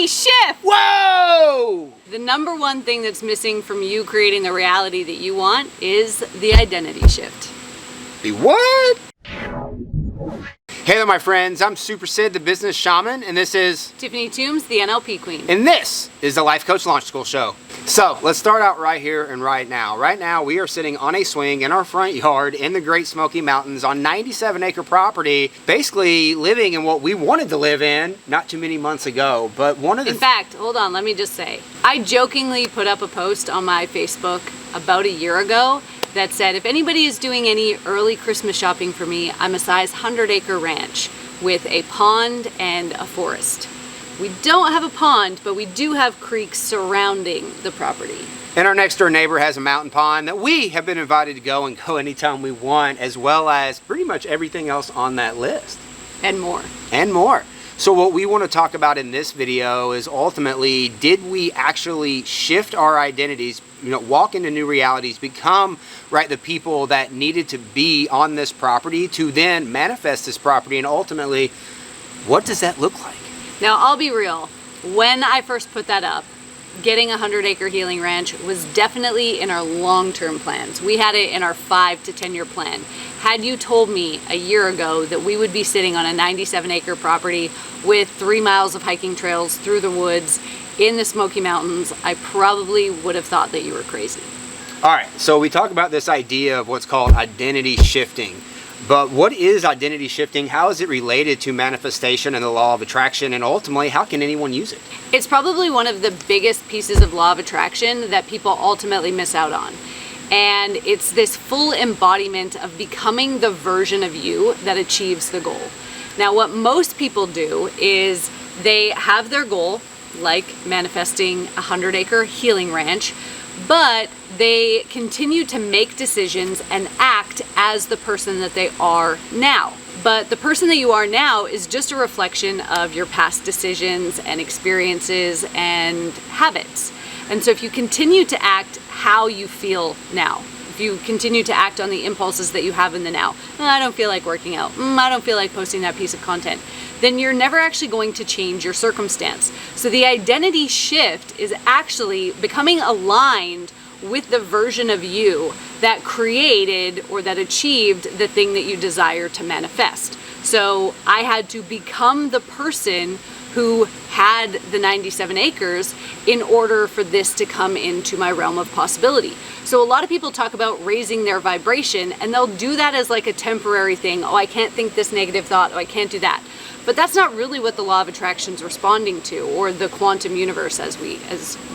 shift! Whoa! The number one thing that's missing from you creating the reality that you want is the identity shift. The what? Hey there, my friends. I'm Super Sid, the business shaman, and this is Tiffany Toombs, the NLP queen. And this is the Life Coach Launch School Show. So let's start out right here and right now. Right now, we are sitting on a swing in our front yard in the Great Smoky Mountains on 97-acre property, basically living in what we wanted to live in not too many months ago. But one of the... In fact, hold on, let me just say, I jokingly put up a post on my Facebook about a year ago that said, if anybody is doing any early Christmas shopping for me, I'm a size 100-acre ranch with a pond and a forest. We don't have a pond, but we do have creeks surrounding the property. And our next door neighbor has a mountain pond that we have been invited to go and go anytime we want, as well as pretty much everything else on that list. And more. And more. So what we want to talk about in this video is ultimately, did we actually shift our identities, walk into new realities, become the people that needed to be on this property to then manifest this property, and ultimately, what does that look like? Now, I'll be real. When I first put that up, getting a 100-acre healing ranch was definitely in our long-term plans. We had it in our 5 to 10-year plan. Had you told me a year ago that we would be sitting on a 97-acre property with 3 miles of hiking trails through the woods in the Smoky Mountains, I probably would have thought that you were crazy. All right, so we talk about this idea of what's called identity shifting. But what is identity shifting? How is it related to manifestation and the law of attraction? And ultimately, how can anyone use it? It's probably one of the biggest pieces of law of attraction that people ultimately miss out on. And it's this full embodiment of becoming the version of you that achieves the goal. Now, what most people do is they have their goal, like manifesting a 100-acre healing ranch, but they continue to make decisions and act as the person that they are now. But the person that you are now is just a reflection of your past decisions and experiences and habits. And so if you continue to act how you feel now, if you continue to act on the impulses that you have in the now, I don't feel like working out, I don't feel like posting that piece of content, then you're never actually going to change your circumstance. So the identity shift is actually becoming aligned with the version of you that created or that achieved the thing that you desire to manifest. So I had to become the person who had the 97 acres in order for this to come into my realm of possibility. So a lot of people talk about raising their vibration, and they'll do that as like a temporary thing. Oh, I can't think this negative thought. Oh, I can't do that. But that's not really what the law of attraction is responding to, or the quantum universe as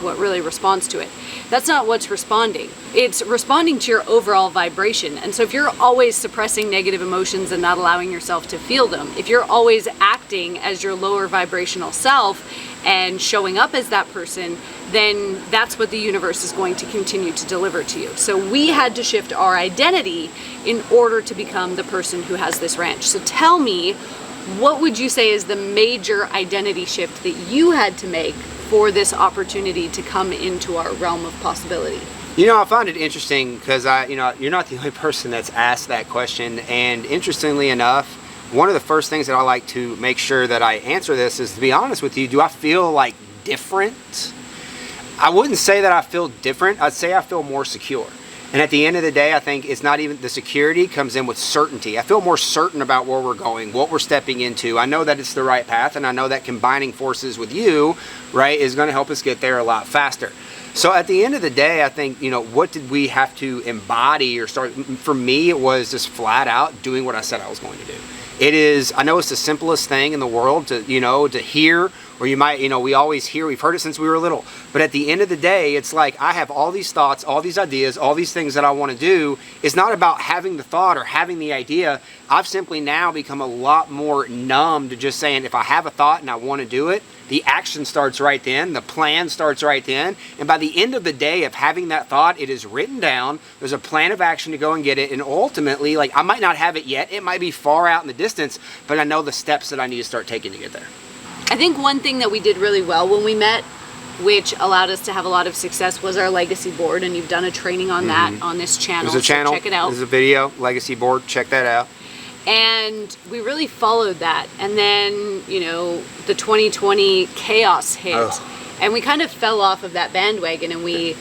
what really responds to it. That's not what's responding. It's responding to your overall vibration. And so if you're always suppressing negative emotions and not allowing yourself to feel them, if you're always acting as your lower vibrational self and showing up as that person, then that's what the universe is going to continue to deliver to you. So we had to shift our identity in order to become the person who has this ranch. So tell me, what would you say is the major identity shift that you had to make for this opportunity to come into our realm of possibility? I find it interesting because you're not the only person that's asked that question. And interestingly enough, one of the first things that I like to make sure that I answer this is, to be honest with you, do I feel like different? I wouldn't say that I feel different. I'd say I feel more secure. And at the end of the day, I think it's not even the security comes in with certainty. I feel more certain about where we're going, what we're stepping into. I know that it's the right path, and I know that combining forces with you, is going to help us get there a lot faster. So at the end of the day, I think, what did we have to embody or start? For me, it was just flat out doing what I said I was going to do. It is, I know it's the simplest thing in the world to hear, or you might, we always hear, we've heard it since we were little. But at the end of the day, it's like I have all these thoughts, all these ideas, all these things that I want to do. It's not about having the thought or having the idea. I've simply now become a lot more numb to just saying, if I have a thought and I want to do it, the action starts right then, the plan starts right then. And by the end of the day of having that thought, it is written down. There's a plan of action to go and get it. And ultimately, I might not have it yet. It might be far out in the distance, but I know the steps that I need to start taking to get there. I think one thing that we did really well when we met, which allowed us to have a lot of success, was our legacy board. And you've done a training on that on this channel. There's a channel. So check it out. There's a video, legacy board. Check that out. And we really followed that. And then, the 2020 chaos hit. Oh. And we kind of fell off of that bandwagon, and we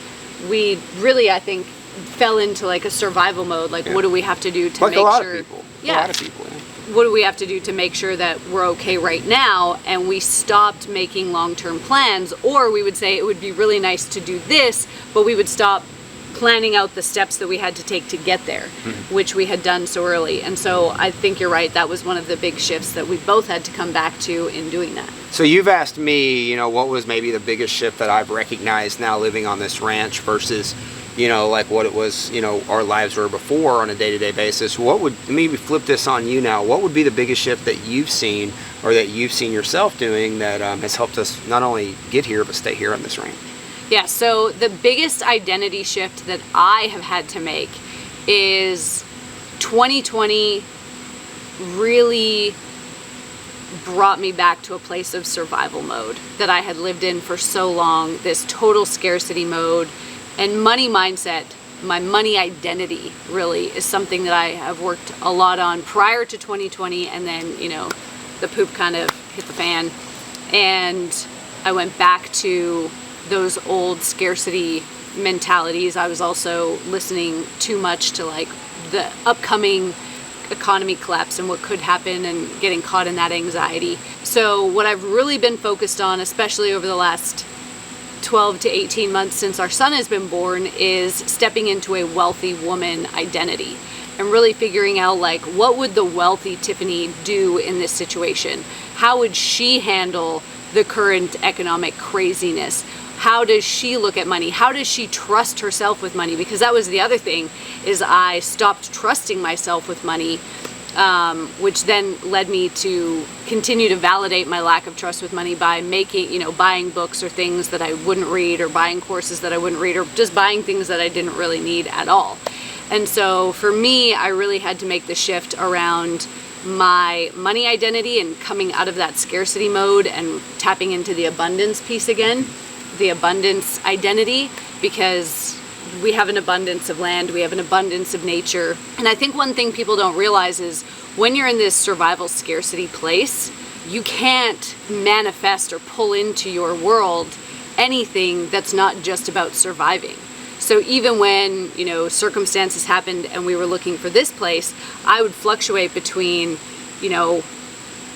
really, I think, fell into like a survival mode. Like, what do we have to do to make sure? A lot of people. Yeah. A lot of people. Yeah. What do we have to do to make sure that we're okay right now? And we stopped making long-term plans, or we would say it would be really nice to do this, but we would stop planning out the steps that we had to take to get there, which we had done so early. And so I think you're right, that was one of the big shifts that we both had to come back to in doing that. So you've asked me, what was maybe the biggest shift that I've recognized now living on this ranch versus, like what it was, our lives were before on a day-to-day basis. What would, maybe flip this on you now, what would be the biggest shift that you've seen or that you've seen yourself doing that has helped us not only get here, but stay here on this ranch? Yeah, so the biggest identity shift that I have had to make is 2020 really brought me back to a place of survival mode that I had lived in for so long, this total scarcity mode. And money mindset, my money identity really is something that I have worked a lot on prior to 2020, and then, the poop kind of hit the fan. And I went back to those old scarcity mentalities. I was also listening too much to like the upcoming economy collapse and what could happen, and getting caught in that anxiety. So what I've really been focused on, especially over the last 12 to 18 months since our son has been born, is stepping into a wealthy woman identity and really figuring out like, what would the wealthy Tiffany do in this situation? How would she handle the current economic craziness? How does she look at money? How does she trust herself with money? Because that was the other thing, is I stopped trusting myself with money, which then led me to continue to validate my lack of trust with money by buying books or things that I wouldn't read, or buying courses that I wouldn't read, or just buying things that I didn't really need at all. And so for me, I really had to make the shift around my money identity and coming out of that scarcity mode and tapping into the abundance piece again, the abundance identity, because we have an abundance of land, we have an abundance of nature. And I think one thing people don't realize is when you're in this survival scarcity place, you can't manifest or pull into your world anything that's not just about surviving. So even when, circumstances happened and we were looking for this place, I would fluctuate between,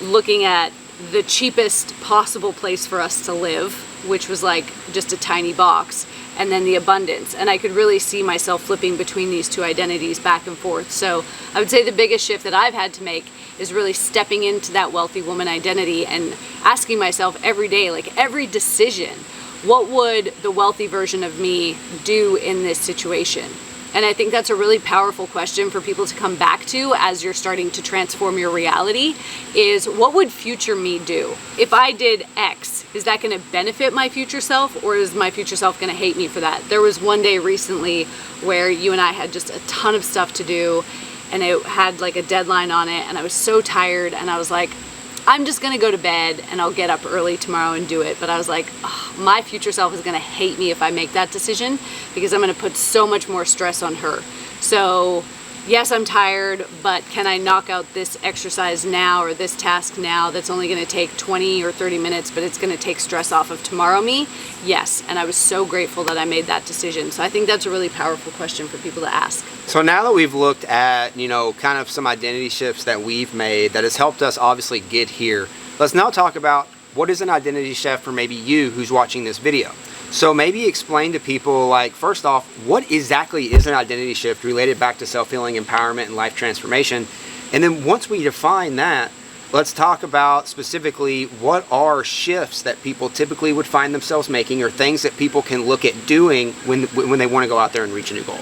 looking at the cheapest possible place for us to live, which was like just a tiny box, and then the abundance. And I could really see myself flipping between these two identities back and forth. So I would say the biggest shift that I've had to make is really stepping into that wealthy woman identity and asking myself every day, like every decision, what would the wealthy version of me do in this situation? And I think that's a really powerful question for people to come back to as you're starting to transform your reality, is what would future me do? If I did X, is that going to benefit my future self, or is my future self going to hate me for that? There was one day recently where you and I had just a ton of stuff to do, and it had like a deadline on it, and I was so tired, and I was like, I'm just going to go to bed and I'll get up early tomorrow and do it. But I was like, oh, my future self is going to hate me if I make that decision, because I'm going to put so much more stress on her. So yes, I'm tired, but can I knock out this exercise now or this task now that's only going to take 20 or 30 minutes, but it's going to take stress off of tomorrow me? Yes. And I was so grateful that I made that decision. So I think that's a really powerful question for people to ask. So now that we've looked at, kind of some identity shifts that we've made that has helped us obviously get here, let's now talk about what is an identity shift for maybe you who's watching this video. So maybe explain to people, like, first off, what exactly is an identity shift related back to self-healing, empowerment, and life transformation? And then once we define that, let's talk about specifically what are shifts that people typically would find themselves making, or things that people can look at doing when they want to go out there and reach a new goal.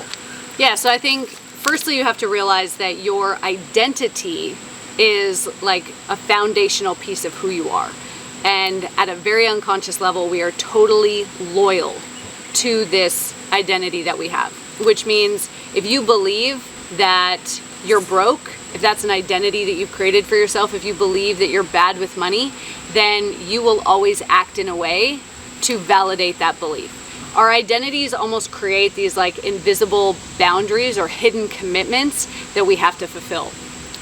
Yeah, so I think firstly you have to realize that your identity is like a foundational piece of who you are. And at a very unconscious level, we are totally loyal to this identity that we have, which means if you believe that you're broke, if that's an identity that you've created for yourself, if you believe that you're bad with money, then you will always act in a way to validate that belief. Our identities almost create these like invisible boundaries or hidden commitments that we have to fulfill.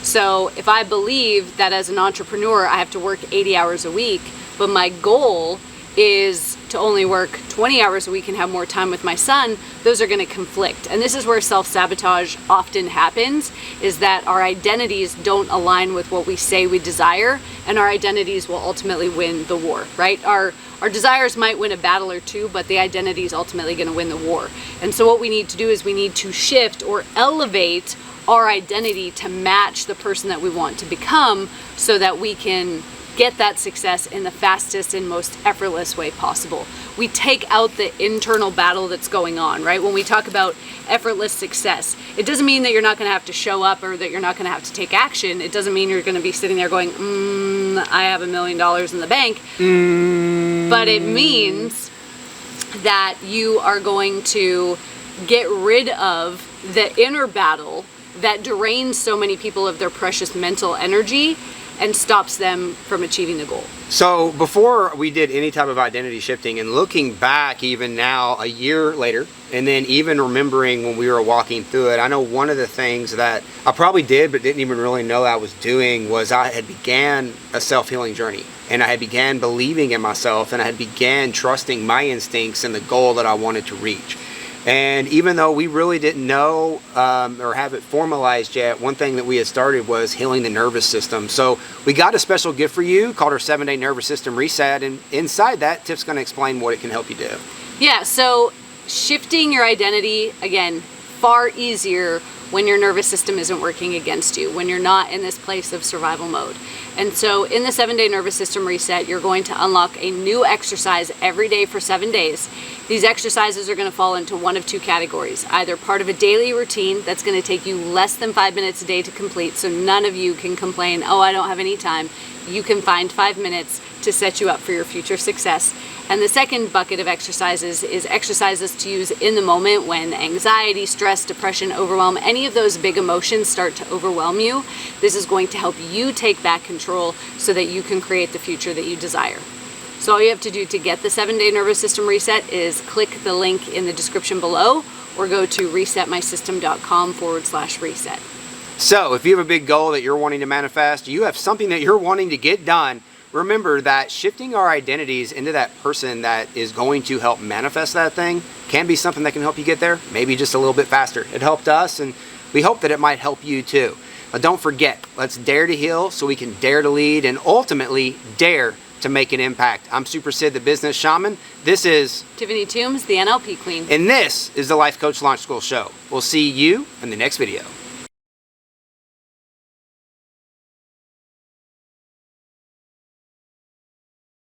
So if I believe that as an entrepreneur, I have to work 80 hours a week, but my goal is to only work 20 hours a week and have more time with my son, those are going to conflict. And this is where self-sabotage often happens, is that our identities don't align with what we say we desire, and our identities will ultimately win the war, right? Our desires might win a battle or two, but the identity is ultimately going to win the war. And so what we need to do is we need to shift or elevate our identity to match the person that we want to become, so that we can get that success in the fastest and most effortless way possible. We take out the internal battle that's going on, right? When we talk about effortless success, it doesn't mean that you're not going to have to show up or that you're not going to have to take action. It doesn't mean you're going to be sitting there going, I have $1 million in the bank. But it means that you are going to get rid of the inner battle that drains so many people of their precious mental energy and stops them from achieving the goal. So before we did any type of identity shifting, and looking back even now a year later, and then even remembering when we were walking through it, I know one of the things that I probably did but didn't even really know I was doing was I had began a self-healing journey, and I had began believing in myself, and I had began trusting my instincts and the goal that I wanted to reach. And even though we really didn't know or have it formalized yet, one thing that we had started was healing the nervous system. So we got a special gift for you called our 7-day nervous system reset. And inside that, Tiff's going to explain what it can help you do. Yeah, so shifting your identity, again, far easier when your nervous system isn't working against you, when you're not in this place of survival mode. And so in the 7-day nervous system reset, you're going to unlock a new exercise every day for 7 days. These exercises are going to fall into one of two categories, either part of a daily routine that's going to take you less than 5 minutes a day to complete, so none of you can complain, oh, I don't have any time. You can find 5 minutes to set you up for your future success. And the second bucket of exercises is exercises to use in the moment when anxiety, stress, depression, overwhelm, any of those big emotions start to overwhelm you. This is going to help you take back control so that you can create the future that you desire. So all you have to do to get the 7-day nervous system reset is click the link in the description below or go to resetmysystem.com/reset. So if you have a big goal that you're wanting to manifest, you have something that you're wanting to get done, remember that shifting our identities into that person that is going to help manifest that thing can be something that can help you get there, maybe just a little bit faster. It helped us, and we hope that it might help you too. But don't forget, let's dare to heal so we can dare to lead and ultimately dare to make an impact. I'm Super Sid, the Business Shaman. This is Tiffany Toombs, the NLP Queen. And this is the Life Coach Launch School Show. We'll see you in the next video.